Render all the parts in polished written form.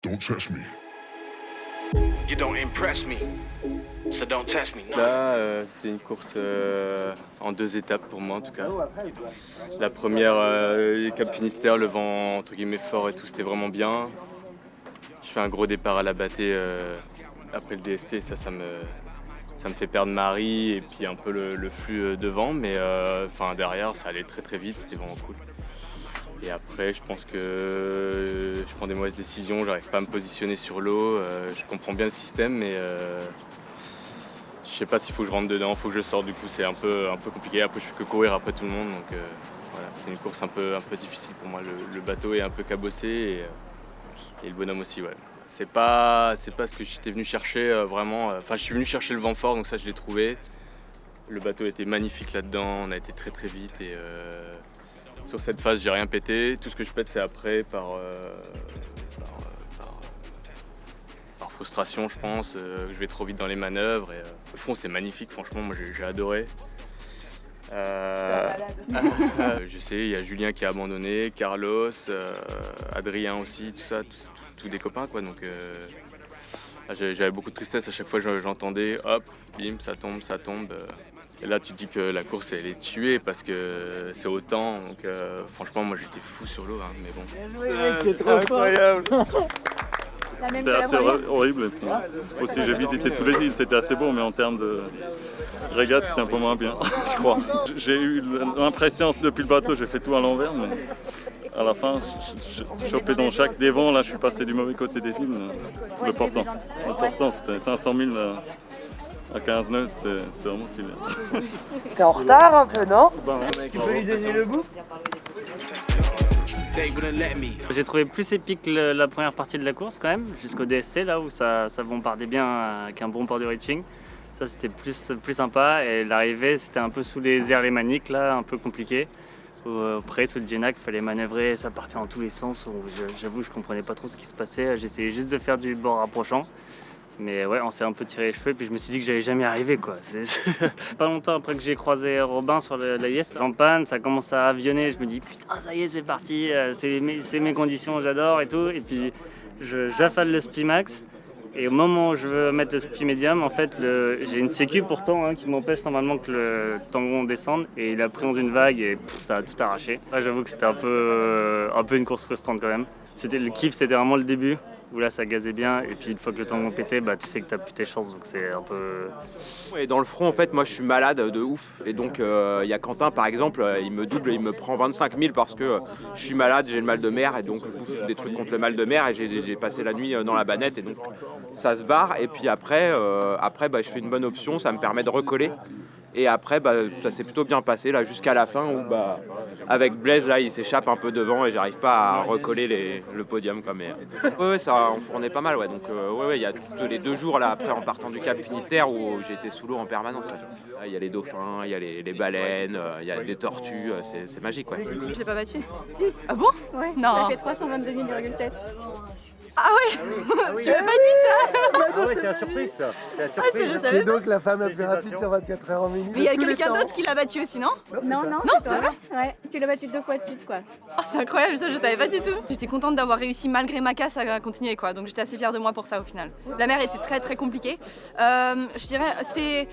Don't test me. You don't impress me, so don't test me. No. Là, c'était une course en 2 étapes pour moi en tout cas. La première, Cap Finistère, le vent entre guillemets fort et tout, c'était vraiment bien. Je fais un gros départ à la bâtée après le DST, ça me fait perdre Marie et puis un peu le flux devant, mais derrière ça allait très très vite, c'était vraiment cool. Et après, je pense que je prends des mauvaises décisions, j'arrive pas à me positionner sur l'eau, je comprends bien le système, mais je sais pas s'il faut que je rentre dedans, il faut que je sorte, du coup c'est un peu compliqué. Après, je fais que courir après tout le monde, donc voilà, c'est une course un peu difficile pour moi. Le bateau est un peu cabossé et le bonhomme aussi, ouais. C'est pas ce que j'étais venu chercher vraiment. Enfin, je suis venu chercher le vent fort, donc ça je l'ai trouvé. Le bateau était magnifique là-dedans, on a été très très vite et sur cette phase, j'ai rien pété. Tout ce que je pète, c'est après par frustration, je pense. Je vais trop vite dans les manœuvres. Et, le fond, c'était magnifique, franchement, moi j'ai adoré. Je sais, il y a Julien qui a abandonné, Carlos, Adrien aussi, tout ça, tous des copains, quoi. Donc j'avais beaucoup de tristesse à chaque fois que j'entendais, hop, bim, ça tombe. Et là, tu te dis que la course, elle est tuée parce que c'est autant. Donc, franchement, moi, j'étais fou sur l'eau, hein, mais bon. C'est incroyable. C'était assez horrible. Aussi, j'ai visité tous les îles, c'était assez beau, mais en termes de régate, c'était un peu moins bien, je crois. J'ai eu l'impression, depuis le bateau, j'ai fait tout à l'envers, mais à la fin, je chopais dans chaque des vents. Là, je suis passé du mauvais côté des îles. Le portant, c'était 500 000 à 15 nœuds, c'était vraiment stylé. T'es en retard un peu, non? Tu peux lui donner le bout? J'ai trouvé plus épique la première partie de la course quand même, jusqu'au DST là où ça bombardait bien avec un bon port de reaching. Ça c'était plus sympa et l'arrivée c'était un peu sous les airs lémaniques là, un peu compliqué. Après sous le Genac, il fallait manœuvrer, ça partait dans tous les sens. J'avoue je comprenais pas trop ce qui se passait, j'essayais juste de faire du bord rapprochant. Mais ouais, on s'est un peu tiré les cheveux, puis je me suis dit que j'allais jamais arriver, quoi. Pas longtemps après que j'ai croisé Robin sur la Yes, j'en panne, ça commence à avionner, je me dis putain, ça y est, c'est parti, c'est mes conditions, j'adore et tout. Et puis j'affale le spi max, et au moment où je veux mettre le spi médium, en fait, j'ai une sécu pourtant hein, qui m'empêche normalement que le tangon descende, et il a pris dans une vague et ça a tout arraché. Là, j'avoue que c'était un peu une course frustrante quand même. Le kiff, c'était vraiment le début, où là ça gazait bien, et puis une fois que le tangon pétait, bah, tu sais que t'as plus tes chances, donc c'est un peu... Et dans le front, en fait, moi je suis malade de ouf, et donc il y a Quentin par exemple, il me double, il me prend 25 000 parce que je suis malade, j'ai le mal de mer, et donc je bouffe des trucs contre le mal de mer, et j'ai passé la nuit dans la bannette, et donc ça se barre, et puis après je fais une bonne option, ça me permet de recoller. Et après, ça s'est plutôt bien passé là jusqu'à la fin où avec Blaise là, il s'échappe un peu devant et j'arrive pas à recoller le podium quoi. Mais ouais, ça enfournait pas mal ouais. Donc il y a tous les 2 jours là après en partant du Cap Finistère où j'ai été sous l'eau en permanence. Il y a les dauphins, il y a les baleines, il y a des tortues, c'est magique ouais. Je l'ai pas battu. Si. Ah bon? Ouais. Non. T'as fait 322 000,7. Ah ouais. Tu m'as pas dit ça? Ah ouais, c'est la surprise ça. C'est la surprise. Je savais pas. Donc la femme la plus rapide sur 24 heures en minute. Mais il y a quelqu'un d'autre qui l'a battu aussi, non? Non, c'est vrai? Ouais, tu l'as battu 2 fois de suite quoi. Oh, c'est incroyable, ça je savais pas du tout. J'étais contente d'avoir réussi malgré ma casse à continuer quoi, donc j'étais assez fière de moi pour ça au final. La mer était très très compliquée. Je dirais, c'était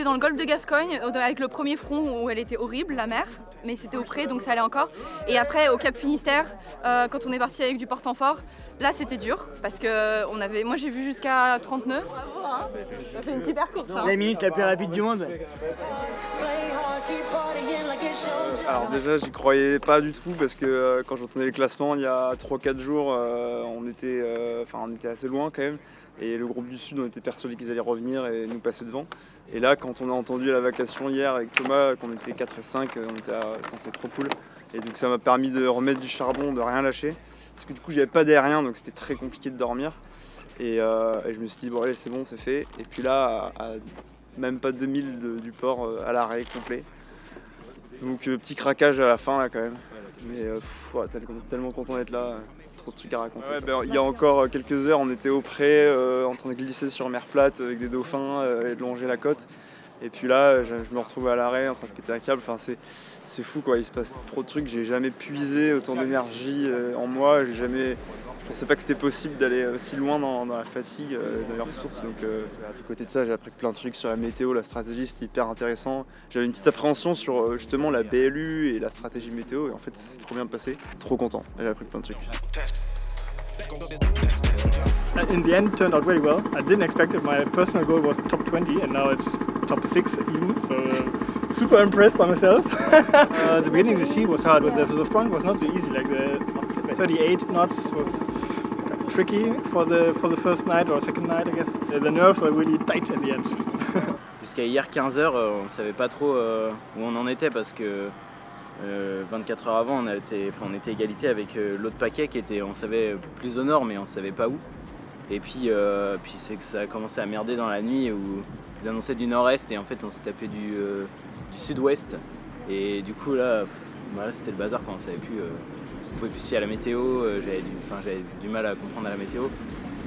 dans le golfe de Gascogne, avec le premier front où elle était horrible, la mer, mais c'était au près donc ça allait encore. Et après au Cap Finistère, quand on est parti avec du portant-fort, là c'était dur parce que moi j'ai vu jusqu'à 30 nœuds. Bravo, hein. Ça fait une super course. Hein. La ministre la plus rapide du monde. Alors déjà j'y croyais pas du tout parce que quand j'entendais les classements il y a 3-4 jours on était assez loin quand même et le groupe du Sud on était persuadés qu'ils allaient revenir et nous passer devant et là quand on a entendu la vacation hier avec Thomas qu'on était 4 et 5 on était c'est trop cool et donc ça m'a permis de remettre du charbon, de rien lâcher parce que du coup j'avais pas d'aérien donc c'était très compliqué de dormir et je me suis dit bon allez c'est bon c'est fait et puis là à même pas 2000 du port à l'arrêt complet. Donc petit craquage à la fin là quand même. Mais tellement content d'être là, trop de trucs à raconter. Ouais, il y a encore quelques heures on était au pré en train de glisser sur mer plate avec des dauphins et de longer la côte. Et puis là, je me retrouve à l'arrêt en train de péter un câble. Enfin, c'est fou quoi, il se passe trop de trucs. J'ai jamais puisé autant d'énergie en moi. Je pensais pas que c'était possible d'aller aussi loin dans la fatigue, dans les ressources. Donc à côté de ça, j'ai appris plein de trucs sur la météo, la stratégie, c'était hyper intéressant. J'avais une petite appréhension sur justement la BLU et la stratégie météo. Et en fait, c'est trop bien passé. Trop content. J'ai appris plein de trucs. In the end, it turned out very well. I didn't expect it. My personal goal was top 20, and now it's top 6 even. So super impressed by myself. The beginning of the sea was hard, but the front was not so easy. Like the 38 knots was tricky for the first night or second night, I guess. The nerves were really tight at the end. Jusqu'à hier 15h, on ne savait pas trop où on en était parce que 24 heures avant, on était égalité avec l'autre paquet qui était, on savait, plus au nord, mais on ne savait pas où. Et puis c'est que ça a commencé à merder dans la nuit où ils annonçaient du nord-est et en fait on s'est tapé du sud-ouest. Et du coup là c'était le bazar quand on savait plus, on pouvait plus se fier à la météo, j'avais du mal à comprendre à la météo.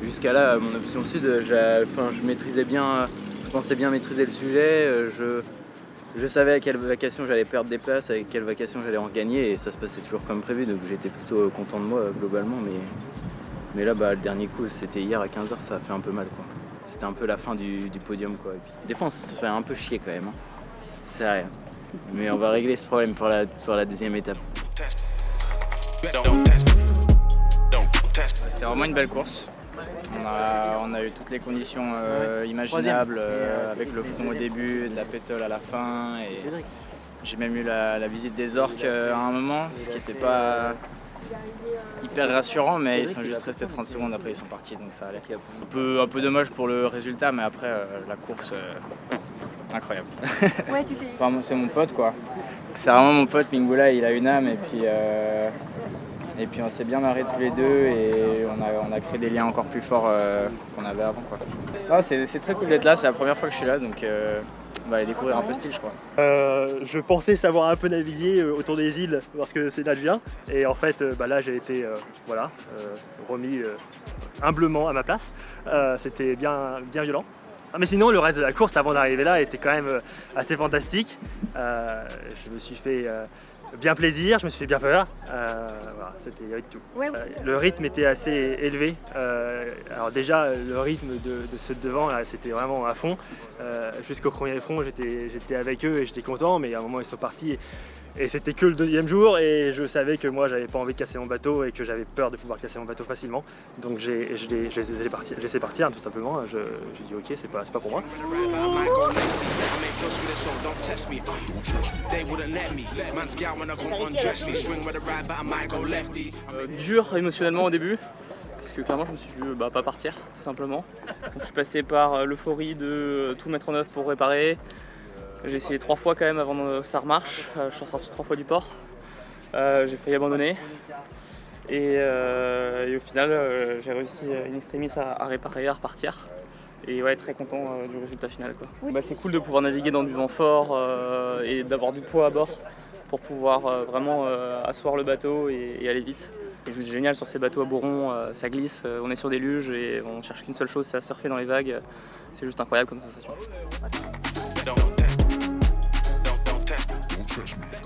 Jusqu'à là, mon option sud, je maîtrisais bien, je pensais bien maîtriser le sujet, je savais à quelle vacation j'allais perdre des places, avec quelle vacation j'allais en gagner et ça se passait toujours comme prévu, donc j'étais plutôt content de moi globalement. Mais là, le dernier coup, c'était hier à 15h, ça a fait un peu mal, quoi. C'était un peu la fin du podium, quoi. Et puis, des fois, on se fait un peu chier quand même. Hein. C'est rien. Mais on va régler ce problème pour la deuxième étape. C'était vraiment une belle course. On a eu toutes les conditions imaginables, avec le front au début, de la pétole à la fin. Et j'ai même eu la visite des orques à un moment, ce qui n'était pas hyper rassurant, mais ils sont juste restés 30 secondes, après ils sont partis, donc ça allait. Un peu dommage pour le résultat, mais après la course, incroyable. Ouais, C'est mon pote, quoi. C'est vraiment mon pote, Mingula, il a une âme, et puis on s'est bien marré tous les deux, et on a créé des liens encore plus forts qu'on avait avant, quoi. C'est très cool d'être là, c'est la première fois que je suis là, donc on va aller découvrir un peu ce style, je crois. Je pensais savoir un peu naviguer autour des îles parce que c'est là que je viens. Et en fait, là, j'ai été remis humblement à ma place. C'était bien violent. Mais sinon, le reste de la course avant d'arriver là était quand même assez fantastique. Je me suis fait bien plaisir, je me suis fait bien peur. C'était tout. Le rythme était assez élevé. Alors déjà, le rythme de ceux de devant, c'était vraiment à fond. Jusqu'au premier front, j'étais avec eux et j'étais content, mais à un moment, ils sont partis. Et c'était que le deuxième jour et je savais que moi, j'avais pas envie de casser mon bateau et que j'avais peur de pouvoir casser mon bateau facilement. Donc je les ai laissé partir, tout simplement. J'ai dit ok, c'est pas pour moi. Dur émotionnellement au début, parce que clairement je me suis dit pas partir tout simplement. Donc, je suis passé par l'euphorie de tout mettre en œuvre pour réparer. J'ai essayé 3 fois quand même avant que ça remarche. Je suis sorti 3 fois du port. J'ai failli abandonner. Et au final j'ai réussi in extremis à réparer, à repartir. Et ouais, très content du résultat final, quoi. C'est cool de pouvoir naviguer dans du vent fort et d'avoir du poids à bord pour pouvoir vraiment asseoir le bateau et aller vite. C'est juste génial sur ces bateaux à bourron, ça glisse, on est sur des luges et on cherche qu'une seule chose, c'est à surfer dans les vagues. C'est juste incroyable comme sensation. Don't test me.